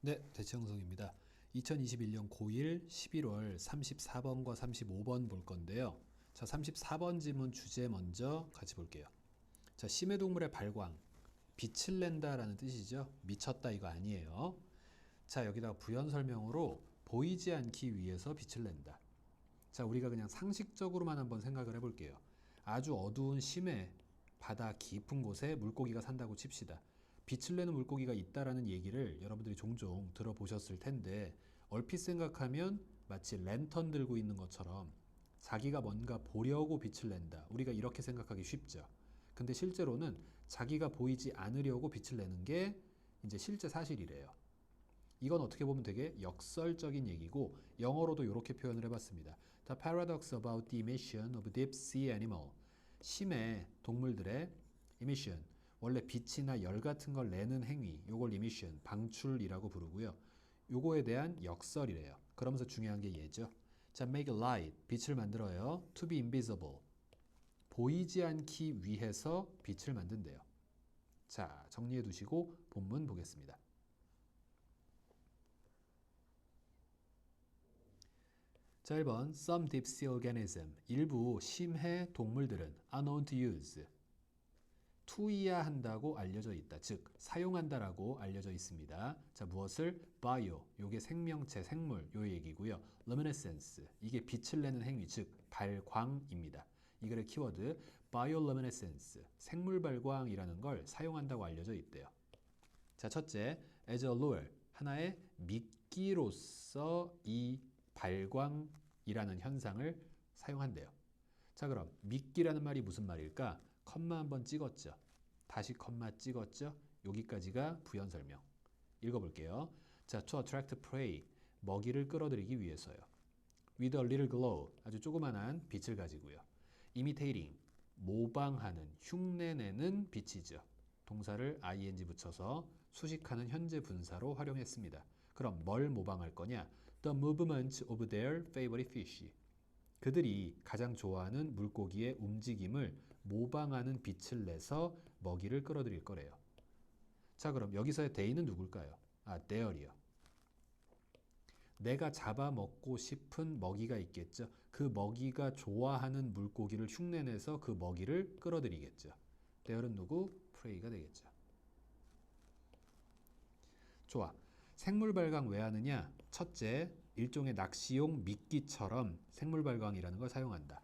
네, 대치형성입니다. 2021년 고1 11월 34번과 35번 볼 건데요. 자, 34번 지문 주제 먼저 같이 볼게요. 자, 심해 동물의 발광, 빛을 낸다라는 뜻이죠. 미쳤다 이거 아니에요. 자, 여기다가 부연 설명으로 보이지 않기 위해서 빛을 낸다. 자, 우리가 그냥 상식적으로만 한번 생각을 해볼게요. 아주 어두운 심해, 바다 깊은 곳에 물고기가 산다고 칩시다. 빛을 내는 물고기가 있다라는 얘기를 여러분들이 종종 들어보셨을 텐데 얼핏 생각하면 마치 랜턴 들고 있는 것처럼 자기가 뭔가 보려고 빛을 낸다. 우리가 이렇게 생각하기 쉽죠. 근데 실제로는 자기가 보이지 않으려고 빛을 내는 게 이제 실제 사실이래요. 이건 어떻게 보면 되게 역설적인 얘기고 영어로도 이렇게 표현을 해봤습니다. The paradox about the emission of deep sea animal. 심해 동물들의 emission. 원래 빛이나 열 같은 걸 내는 행위. 요걸 emission, 방출이라고 부르고요. 요거에 대한 역설이래요. 그러면서 중요한 게 얘죠. 자, make light. 빛을 만들어요. To be invisible. 보이지 않기 위해서 빛을 만든대요. 자, 정리해 두시고 본문 보겠습니다. 자, 1번 Some deep sea organism 일부 심해 동물들은 are known to use 투이야 한다고 알려져 있다. 즉 사용한다라고 알려져 있습니다. 자, 무엇을? bio 요게 생명체, 생물 요 얘기고요. luminescence 이게 빛을 내는 행위, 즉 발광입니다. 이 글의 키워드 bioluminescence 생물 발광이라는 걸 사용한다고 알려져 있대요. 자, 첫째 as a lure 하나의 미끼로서 이 발광이라는 현상을 사용한대요. 자, 그럼 미끼라는 말이 무슨 말일까? 컴마 한번 찍었죠. 다시 컴마 찍었죠. 여기까지가 부연 설명. 읽어볼게요. 자, to attract prey 먹이를 끌어들이기 위해서요. with a little glow 아주 조그만한 빛을 가지고요. imitating 모방하는 흉내내는 빛이죠. 동사를 ing 붙여서 수식하는 현재 분사로 활용했습니다. 그럼 뭘 모방할 거냐? The movement of their favorite fish. 그들이 가장 좋아하는 물고기의 움직임을 모방하는 빛을 내서 먹이를 끌어들일 거래요. 자, 그럼 여기서의 they는 누굴까요? their이요. 내가 잡아먹고 싶은 먹이가 있겠죠. 그 먹이가 좋아하는 물고기를 흉내내서 그 먹이를 끌어들이겠죠. their은 누구? prey가 되겠죠. 좋아. 생물 발광 왜 하느냐? 첫째, 일종의 낚시용 미끼처럼 생물 발광이라는 걸 사용한다.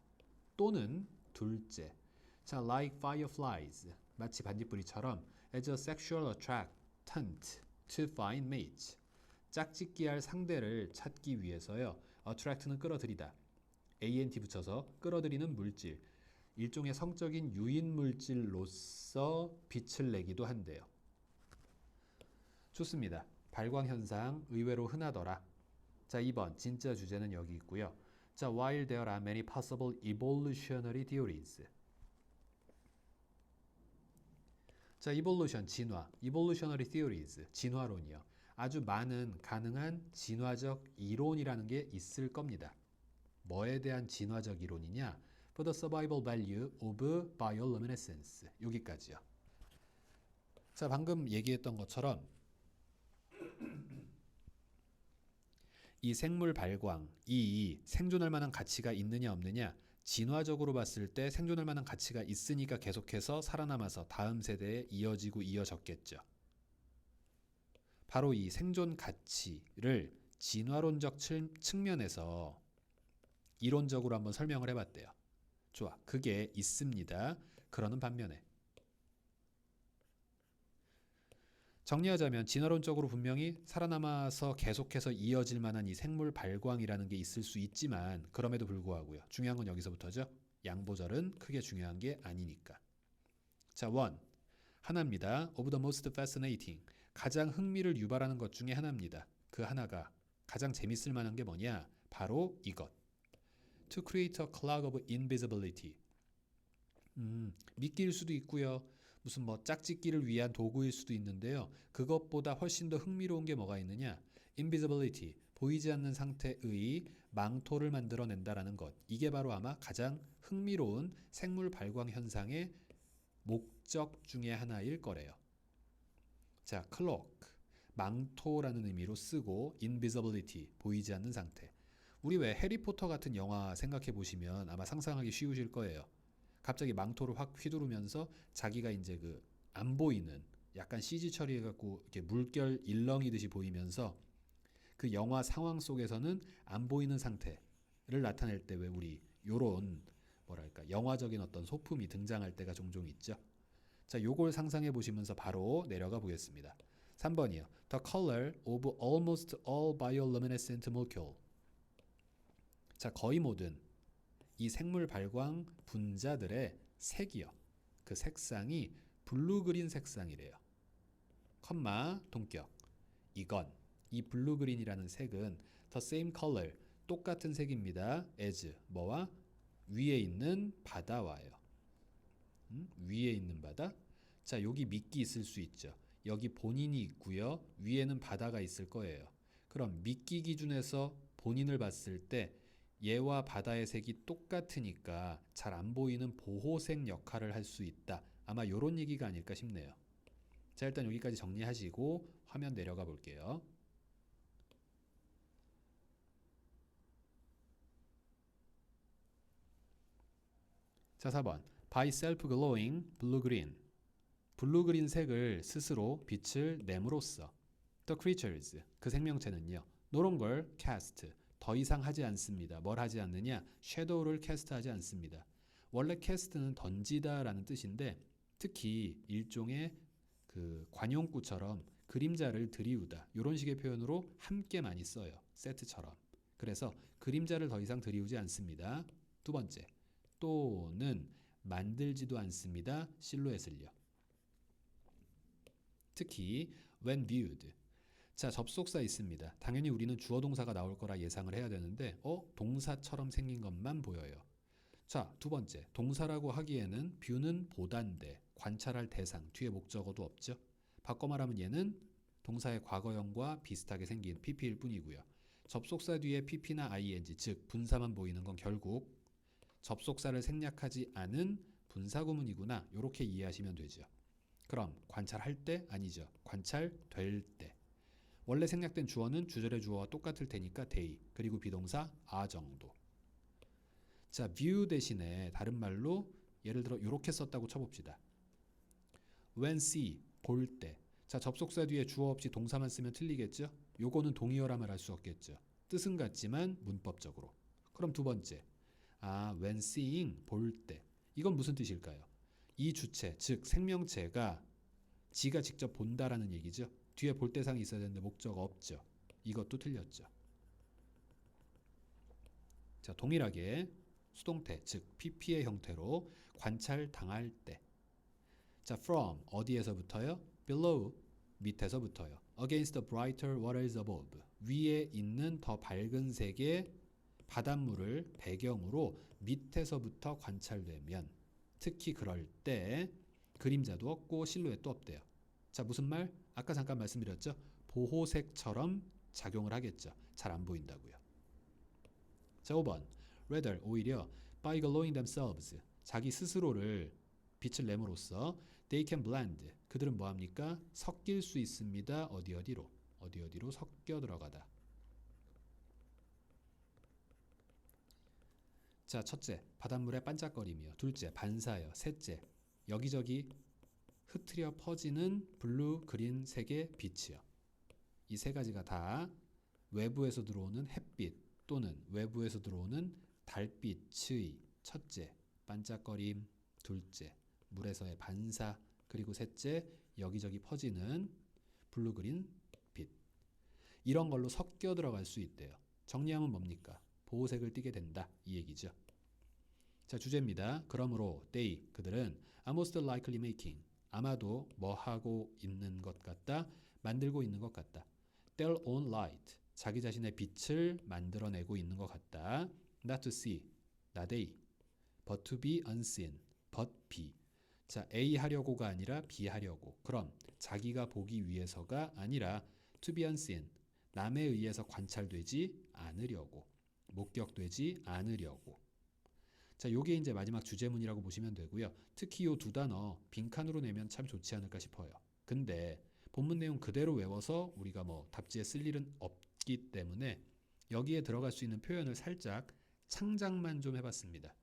또는 둘째, 자, like fireflies, 마치 반딧불이처럼 as a sexual attractant to find mates. 짝짓기할 상대를 찾기 위해서요. attract는 끌어들이다. ant 붙여서 끌어들이는 물질. 일종의 성적인 유인 물질로서 빛을 내기도 한대요. 좋습니다. 발광 현상 의외로 흔하더라. 자, 2번 진짜 주제는 여기 있고요. 자, while there are many possible evolutionary theories. 자, evolution 진화, evolutionary theories 진화론이요. 아주 많은 가능한 진화적 이론이라는 게 있을 겁니다. 뭐에 대한 진화적 이론이냐? For the survival value of bioluminescence. 여기까지요. 자, 방금 얘기했던 것처럼 이 생물 발광, 이 생존할 만한 가치가 있느냐 없느냐, 진화적으로 봤을 때 생존할 만한 가치가 있으니까 계속해서 살아남아서 다음 세대에 이어지고 이어졌겠죠. 바로 이 생존 가치를 진화론적 측면에서 이론적으로 한번 설명을 해봤대요. 좋아, 그게 있습니다. 그러는 반면에 정리하자면 진화론적으로 분명히 살아남아서 계속해서 이어질 만한 이 생물 발광이라는 게 있을 수 있지만 그럼에도 불구하고요. 중요한 건 여기서부터죠. 양보절은 크게 중요한 게 아니니까. 자, one. 하나입니다. of the most fascinating. 가장 흥미를 유발하는 것 중에 하나입니다. 그 하나가 가장 재밌을 만한 게 뭐냐? 바로 이것. To create a cloud of invisibility. 미끼일 수도 있고요. 무슨 뭐 짝짓기를 위한 도구일 수도 있는데요. 그것보다 훨씬 더 흥미로운 게 뭐가 있느냐? invisibility, 보이지 않는 상태의 망토를 만들어낸다라는 것. 이게 바로 아마 가장 흥미로운 생물 발광 현상의 목적 중에 하나일 거래요. 자, cloak, 망토라는 의미로 쓰고 invisibility, 보이지 않는 상태. 우리 왜 해리포터 같은 영화 생각해 보시면 아마 상상하기 쉬우실 거예요. 갑자기 망토를 확 휘두르면서 자기가 이제 그 안 보이는 약간 CG 처리해갖고 이렇게 물결 일렁이듯이 보이면서 그 영화 상황 속에서는 안 보이는 상태를 나타낼 때 왜 우리 요런 뭐랄까 영화적인 어떤 소품이 등장할 때가 종종 있죠. 자, 요걸 상상해 보시면서 바로 내려가 보겠습니다. 3번이요. The color of almost all bioluminescent molecule. 자, 거의 모든 이 생물 발광 분자들의 색이요. 그 색상이 블루 그린 색상이래요. 컴마 동격. 이건 이 블루 그린이라는 색은 the same color 똑같은 색입니다. as 뭐와 위에 있는 바다와요. 위에 있는 바다. 자, 여기 미끼 있을 수 있죠. 여기 본인이 있고요. 위에는 바다가 있을 거예요. 그럼 미끼 기준에서 본인을 봤을 때 얘와 바다의 색이 똑같으니까 잘 안 보이는 보호색 역할을 할 수 있다. 아마 이런 얘기가 아닐까 싶네요. 자, 일단 여기까지 정리하시고 화면 내려가 볼게요. 자, 4번. By self-glowing blue-green. 블루-그린 색을 스스로 빛을 내므로써 The creatures, 그 생명체는요. 노런 걸 cast, 더 이상 하지 않습니다. 뭘 하지 않느냐? shadow를 cast하지 않습니다. 원래 cast는 던지다 라는 뜻인데 특히 일종의 그 관용구처럼 그림자를 들이우다 이런 식의 표현으로 함께 많이 써요. 세트처럼. 그래서 그림자를 더 이상 들이우지 않습니다. 두 번째, 또는 만들지도 않습니다. 실루엣을요. 특히 when viewed. 자, 접속사 있습니다. 당연히 우리는 주어 동사가 나올 거라 예상을 해야 되는데 동사처럼 생긴 것만 보여요. 자, 두 번째, 동사라고 하기에는 view는 보다인데 관찰할 대상, 뒤에 목적어도 없죠. 바꿔 말하면 얘는 동사의 과거형과 비슷하게 생긴 pp일 뿐이고요. 접속사 뒤에 pp나 ing, 즉 분사만 보이는 건 결국 접속사를 생략하지 않은 분사구문이구나. 이렇게 이해하시면 되죠. 그럼 관찰할 때 아니죠. 관찰될 때. 원래 생략된 주어는 주절의 주어와 똑같을 테니까 they, 그리고 비동사 are 정도. 자, view 대신에 다른 말로 예를 들어 이렇게 썼다고 쳐봅시다. when see, 볼 때. 자, 접속사 뒤에 주어 없이 동사만 쓰면 틀리겠죠? 요거는 동의어라 말할 수 없겠죠. 뜻은 같지만 문법적으로. 그럼 두 번째. when seeing, 볼 때. 이건 무슨 뜻일까요? 이 주체, 즉 생명체가 지가 직접 본다라는 얘기죠. 뒤에 볼 대상이 있어야 되는데 목적 없죠. 이것도 틀렸죠. 자, 동일하게 수동태, 즉 pp의 형태로 관찰당할 때. 자, from 어디에서부터요? below 밑에서부터요. against the brighter waters above 위에 있는 더 밝은 색의 바닷물을 배경으로 밑에서부터 관찰되면 특히 그럴 때 그림자도 없고 실루엣도 없대요. 자, 무슨 말? 아까 잠깐 말씀드렸죠? 보호색처럼 작용을 하겠죠. 잘 안 보인다고요. 자, 5번. rather, 오히려 by glowing themselves 자기 스스로를 빛을 내므로써 they can blend 그들은 뭐합니까? 섞일 수 있습니다. 어디로 섞여 들어가다. 자, 첫째, 바닷물의 반짝거림이요. 둘째, 반사요. 셋째, 여기저기 흩트려 퍼지는 블루, 그린 색의 빛이요. 이 세 가지가 다 외부에서 들어오는 햇빛 또는 외부에서 들어오는 달빛의 첫째, 반짝거림, 둘째, 물에서의 반사, 그리고 셋째, 여기저기 퍼지는 블루, 그린 빛. 이런 걸로 섞여 들어갈 수 있대요. 정리하면 뭡니까? 보호색을 띠게 된다. 이 얘기죠. 자, 주제입니다. 그러므로 they, 그들은 are most likely making, 아마도 뭐 하고 있는 것 같다, 만들고 있는 것 같다. their own light, 자기 자신의 빛을 만들어내고 있는 것 같다. not to see, not A, but to be unseen, but be. 자, A 하려고가 아니라 B 하려고. 그럼 자기가 보기 위해서가 아니라 to be unseen, 남에 의해서 관찰되지 않으려고, 목격되지 않으려고. 자, 요게 이제 마지막 주제문이라고 보시면 되고요. 특히 요 두 단어 빈칸으로 내면 참 좋지 않을까 싶어요. 근데 본문 내용 그대로 외워서 우리가 뭐 답지에 쓸 일은 없기 때문에 여기에 들어갈 수 있는 표현을 살짝 창작만 좀 해봤습니다.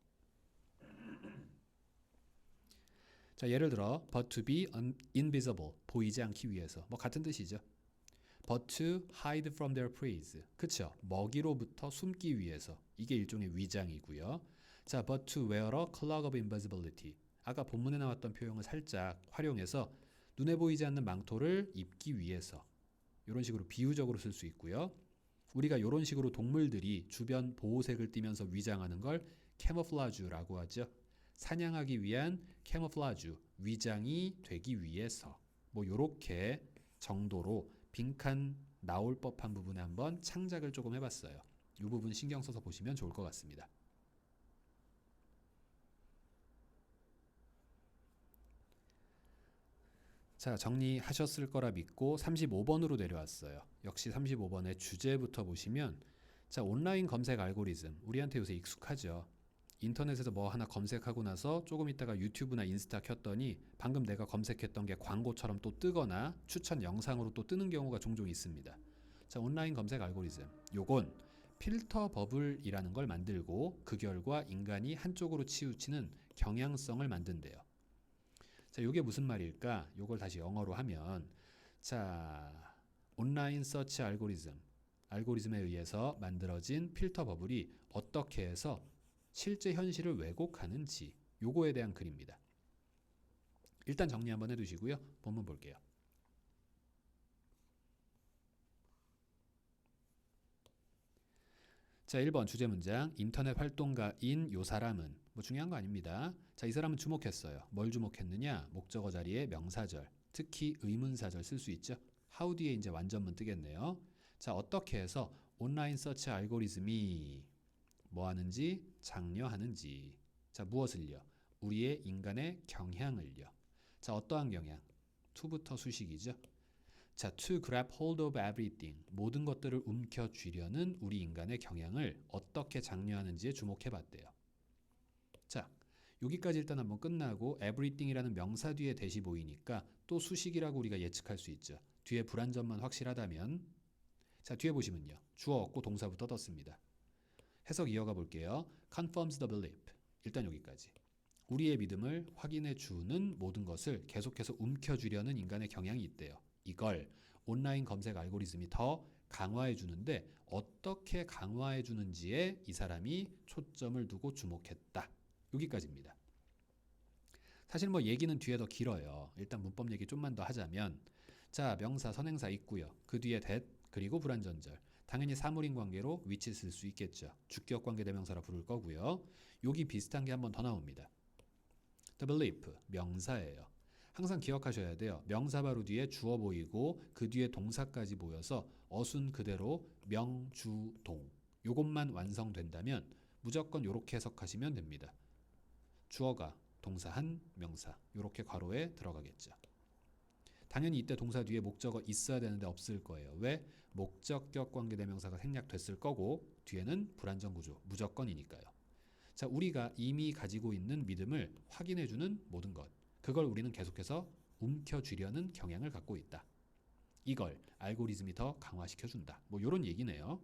자, 예를 들어 but to be invisible, 보이지 않기 위해서, 뭐 같은 뜻이죠. but to hide from their praise, 그쵸? 먹이로부터 숨기 위해서, 이게 일종의 위장이고요. 자, but to wear a cloak of invisibility, 아까 본문에 나왔던 표현을 살짝 활용해서 눈에 보이지 않는 망토를 입기 위해서, 이런 식으로 비유적으로 쓸 수 있고요. 우리가 이런 식으로 동물들이 주변 보호색을 띠면서 위장하는 걸 캐모플라주라고 하죠. 사냥하기 위한 캐모플라주, 위장이 되기 위해서, 뭐 요렇게 정도로 빈칸 나올 법한 부분에 한번 창작을 조금 해봤어요. 이 부분 신경 써서 보시면 좋을 것 같습니다. 자, 정리하셨을 거라 믿고 35번으로 내려왔어요. 역시 35번의 주제부터 보시면, 자, 온라인 검색 알고리즘, 우리한테 요새 익숙하죠. 인터넷에서 뭐 하나 검색하고 나서 조금 있다가 유튜브나 인스타 켰더니 방금 내가 검색했던 게 광고처럼 또 뜨거나 추천 영상으로 또 뜨는 경우가 종종 있습니다. 자, 온라인 검색 알고리즘, 요건 필터 버블이라는 걸 만들고 그 결과 인간이 한쪽으로 치우치는 경향성을 만든대요. 자, 요게 무슨 말일까? 요걸 다시 영어로 하면, 자, 온라인 서치 알고리즘에 의해서 만들어진 필터 버블이 어떻게 해서 실제 현실을 왜곡하는지, 요거에 대한 글입니다. 일단 정리 한번 해두시고요. 본문 볼게요. 자, 1번 주제 문장, 인터넷 활동가인 요 사람은, 뭐 중요한 거 아닙니다. 자, 이 사람은 주목했어요. 뭘 주목했느냐? 목적어 자리에 명사절, 특히 의문사절 쓸 수 있죠. how 뒤에 이제 완전문 뜨겠네요. 자, 어떻게 해서 온라인 서치 알고리즘이 뭐 하는지, 장려하는지. 자, 무엇을요? 우리의 인간의 경향을요. 자, 어떠한 경향? to부터 수식이죠. 자, to grab hold of everything, 모든 것들을 움켜쥐려는 우리 인간의 경향을 어떻게 장려하는지에 주목해봤대요. 자, 여기까지 일단 한번 끝나고 everything이라는 명사 뒤에 대시 보이니까 또 수식이라고 우리가 예측할 수 있죠. 뒤에 불완전만 확실하다면. 자, 뒤에 보시면요. 주어 없고 동사부터 떴습니다. 해석 이어가 볼게요. confirms the belief. 일단 여기까지. 우리의 믿음을 확인해 주는 모든 것을 계속해서 움켜쥐려는 인간의 경향이 있대요. 이걸 온라인 검색 알고리즘이 더 강화해 주는데 어떻게 강화해 주는지에 이 사람이 초점을 두고 주목했다. 여기까지입니다. 사실 뭐 얘기는 뒤에 더 길어요. 일단 문법 얘기 좀만 더 하자면, 자, 명사 선행사 있고요. 그 뒤에 that 그리고 불완전절. 당연히 사물인 관계로 which 쓸 수 있겠죠. 주격 관계 대명사라 부를 거고요. 여기 비슷한 게 한 번 더 나옵니다. The belief, 명사예요. 항상 기억하셔야 돼요. 명사 바로 뒤에 주어 보이고 그 뒤에 동사까지 보여서 어순 그대로 명주동, 요것만 완성된다면 무조건 이렇게 해석하시면 됩니다. 주어가 동사 한 명사, 이렇게 괄호에 들어가겠죠. 당연히 이때 동사 뒤에 목적어 있어야 되는데 없을 거예요. 왜? 목적격 관계대명사가 생략됐을 거고 뒤에는 불완전 구조, 무조건이니까요. 자, 우리가 이미 가지고 있는 믿음을 확인해주는 모든 것, 그걸 우리는 계속해서 움켜쥐려는 경향을 갖고 있다. 이걸 알고리즘이 더 강화시켜준다. 뭐 이런 얘기네요.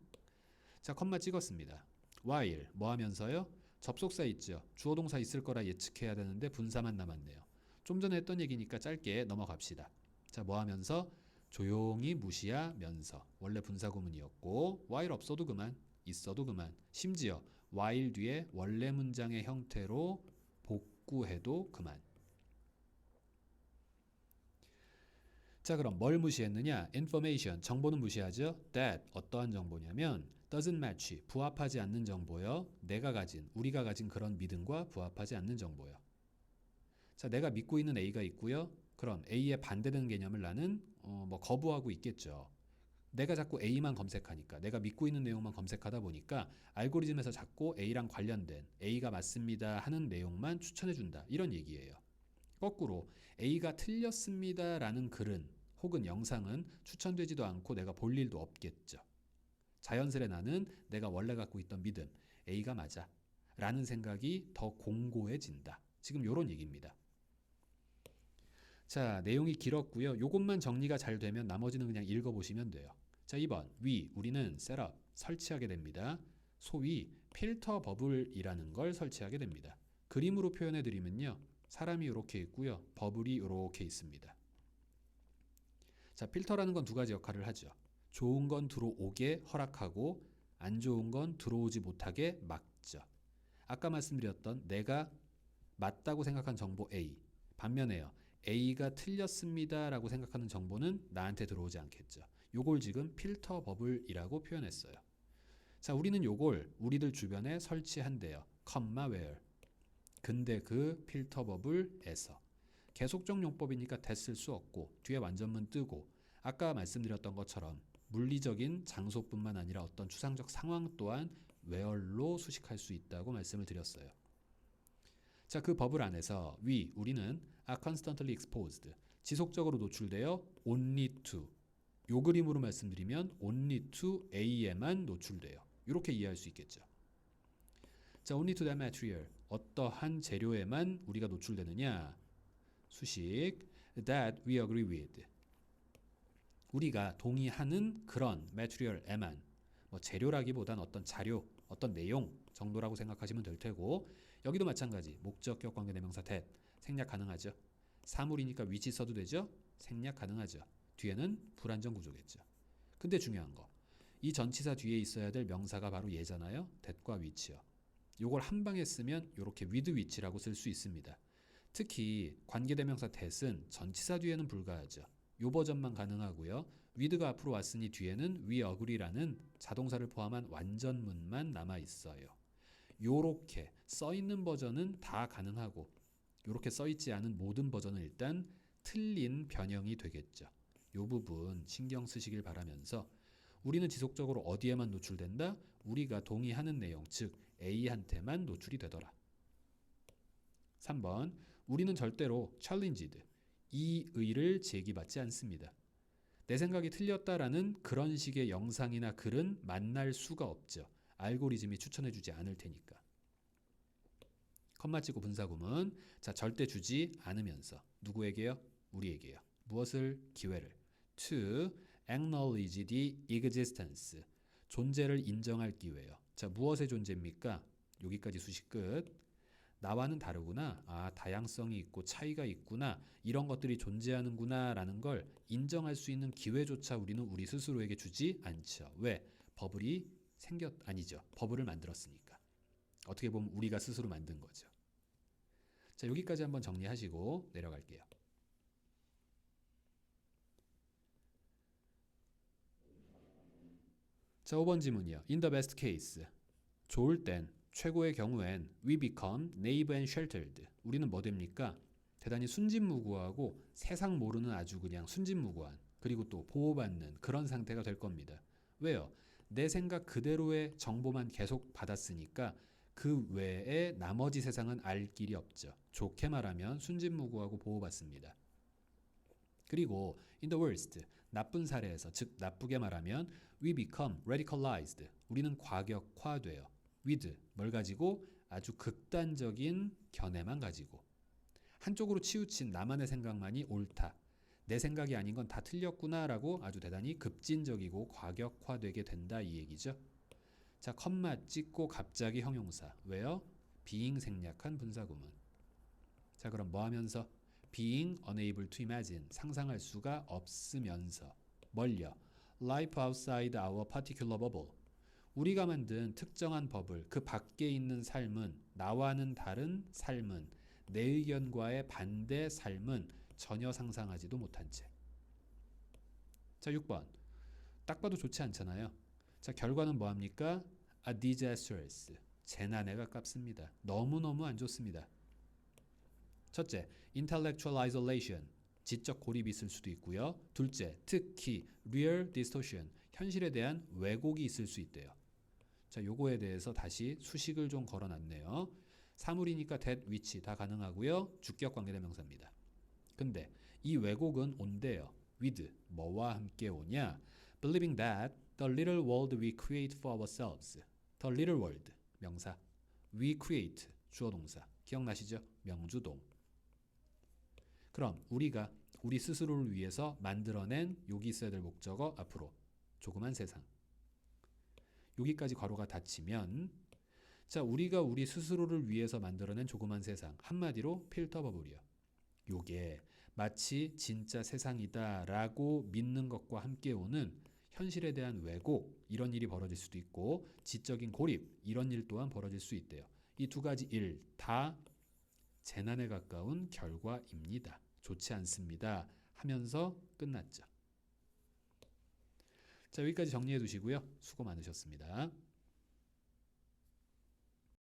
자, 컴마 찍었습니다. while 뭐 하면서요? 접속사 있죠. 주어 동사 있을 거라 예측해야 되는데 분사만 남았네요. 좀 전에 했던 얘기니까 짧게 넘어갑시다. 자, 뭐 하면서? 조용히 무시하면서. 원래 분사구문이었고 while 없어도 그만, 있어도 그만. 심지어 while 뒤에 원래 문장의 형태로 복구해도 그만. 자, 그럼 뭘 무시했느냐? information, 정보는 무시하죠. that, 어떠한 정보냐면 doesn't match, 부합하지 않는 정보요. 내가 가진, 우리가 가진 그런 믿음과 부합하지 않는 정보요. 자, 내가 믿고 있는 A가 있고요. 그럼 A에 반대되는 개념을 나는 뭐 거부하고 있겠죠. 내가 자꾸 A만 검색하니까, 내가 믿고 있는 내용만 검색하다 보니까 알고리즘에서 자꾸 A랑 관련된 A가 맞습니다 하는 내용만 추천해준다. 이런 얘기예요. 거꾸로 A가 틀렸습니다라는 글은 혹은 영상은 추천되지도 않고 내가 볼 일도 없겠죠. 자연스레 나는 내가 원래 갖고 있던 믿음, A가 맞아 라는 생각이 더 공고해진다. 지금 이런 얘기입니다. 자, 내용이 길었고요. 요것만 정리가 잘 되면 나머지는 그냥 읽어보시면 돼요. 자, 2번. 우리는 셋업, 설치하게 됩니다. 소위 필터 버블이라는 걸 설치하게 됩니다. 그림으로 표현해 드리면요. 사람이 이렇게 있고요. 버블이 이렇게 있습니다. 자, 필터라는 건 두 가지 역할을 하죠. 좋은 건 들어오게 허락하고 안 좋은 건 들어오지 못하게 막죠. 아까 말씀드렸던 내가 맞다고 생각한 정보 A, 반면에요. A가 틀렸습니다 라고 생각하는 정보는 나한테 들어오지 않겠죠. 요걸 지금 필터 버블이라고 표현했어요. 자, 우리는 요걸 우리들 주변에 설치한대요. where. 근데 그 필터 버블에서 계속적 용법이니까 됐을 수 없고 뒤에 완전문 뜨고 아까 말씀드렸던 것처럼 물리적인 장소뿐만 아니라 어떤 추상적 상황 또한 where로 수식할 수 있다고 말씀을 드렸어요. 자, 그 버블 안에서 우리는 are constantly exposed, 지속적으로 노출되어 only to, 요 그림으로 말씀드리면 only to A에만 노출돼요. 이렇게 이해할 수 있겠죠. 자, only to that material, 어떠한 재료에만 우리가 노출되느냐? 수식 that we agree with, 우리가 동의하는 그런 material에만, 뭐 재료라기보단 어떤 자료, 어떤 내용 정도라고 생각하시면 될 테고, 여기도 마찬가지 목적격 관계대명사 that 생략 가능하죠. 사물이니까 위치 써도 되죠. 생략 가능하죠. 뒤에는 불안정 구조겠죠. 근데 중요한 거, 이 전치사 뒤에 있어야 될 명사가 바로 얘잖아요. that과 which요. 요걸 한 방에 쓰면 이렇게 with which라고 쓸 수 있습니다. 특히 관계대명사 that은 전치사 뒤에는 불가하죠. 요 버전만 가능하고요. with가 앞으로 왔으니 뒤에는 we agree라는 자동사를 포함한 완전문만 남아 있어요. 요렇게 써 있는 버전은 다 가능하고 요렇게 써 있지 않은 모든 버전은 일단 틀린 변형이 되겠죠. 요 부분 신경 쓰시길 바라면서 우리는 지속적으로 어디에만 노출된다? 우리가 동의하는 내용, 즉 A한테만 노출이 되더라. 3번. 우리는 절대로 challenged, 이의를 제기받지 않습니다. 내 생각이 틀렸다라는 그런 식의 영상이나 글은 만날 수가 없죠. 알고리즘이 추천해주지 않을 테니까. 컴마 찍고 분사구문. 자, 절대 주지 않으면서 누구에게요? 우리에게요. 무엇을? 기회를. to acknowledge the existence, 존재를 인정할 기회요. 자, 무엇의 존재입니까? 여기까지 수식 끝. 나와는 다르구나. 아, 다양성이 있고 차이가 있구나. 이런 것들이 존재하는구나 라는 걸 인정할 수 있는 기회조차 우리는 우리 스스로에게 주지 않죠. 왜? 버블이 아니죠. 버블을 만들었으니까. 어떻게 보면 우리가 스스로 만든 거죠. 자, 여기까지 한번 정리하시고 내려갈게요. 자, 5번 지문이요. In the best case, 좋을 땐, 최고의 경우엔 we become naive and sheltered, 우리는 뭐 됩니까? 대단히 순진무구하고 세상 모르는 아주 그냥 순진무구한, 그리고 또 보호받는 그런 상태가 될 겁니다. 왜요? 내 생각 그대로의 정보만 계속 받았으니까 그 외에 나머지 세상은 알 길이 없죠. 좋게 말하면 순진무구하고 보호받습니다. 그리고 in the worst, 나쁜 사례에서, 즉 나쁘게 말하면 we become radicalized, 우리는 과격화돼요. with, 뭘 가지고? 아주 극단적인 견해만 가지고. 한쪽으로 치우친 나만의 생각만이 옳다, 내 생각이 아닌 건 다 틀렸구나 라고 아주 대단히 급진적이고 과격화되게 된다, 이 얘기죠. 자, 컴마 찍고 갑자기 형용사. 왜요? being 생략한 분사구문. 자, 그럼 뭐 하면서? being unable to imagine, 상상할 수가 없으면서. 뭘요? life outside our particular bubble, 우리가 만든 특정한 버블, 그 밖에 있는 삶은, 나와는 다른 삶은, 내 의견과의 반대 삶은 전혀 상상하지도 못한 채. 자, 6번. 딱 봐도 좋지 않잖아요. 자, 결과는 뭐합니까? a disastrous, 재난에 가깝습니다. 너무너무 안 좋습니다. 첫째, intellectual isolation, 지적 고립이 있을 수도 있고요. 둘째, 특히 real distortion, 현실에 대한 왜곡이 있을 수 있대요. 자, 요거에 대해서 다시 수식을 좀 걸어놨네요. 사물이니까 that, which 다 가능하고요. 주격 관계대명사입니다. 근데 이 왜곡은 온대요. with, 뭐와 함께 오냐? believing that the little world we create for ourselves, the little world, 명사, we create, 주어 동사, 기억나시죠? 명주동. 그럼 우리가 우리 스스로를 위해서 만들어낸 여기 있어야 될 목적어 앞으로 조그만 세상. 여기까지 괄호가 닫히면 자, 우리가 우리 스스로를 위해서 만들어낸 조그만 세상. 한마디로 필터 버블이요. 요게 마치 진짜 세상이다라고 믿는 것과 함께 오는 현실에 대한 왜곡, 이런 일이 벌어질 수도 있고 지적인 고립, 이런 일 또한 벌어질 수 있대요. 이 두 가지 일 다 재난에 가까운 결과입니다. 좋지 않습니다. 하면서 끝났죠. 자, 여기까지 정리해 두시고요. 수고 많으셨습니다.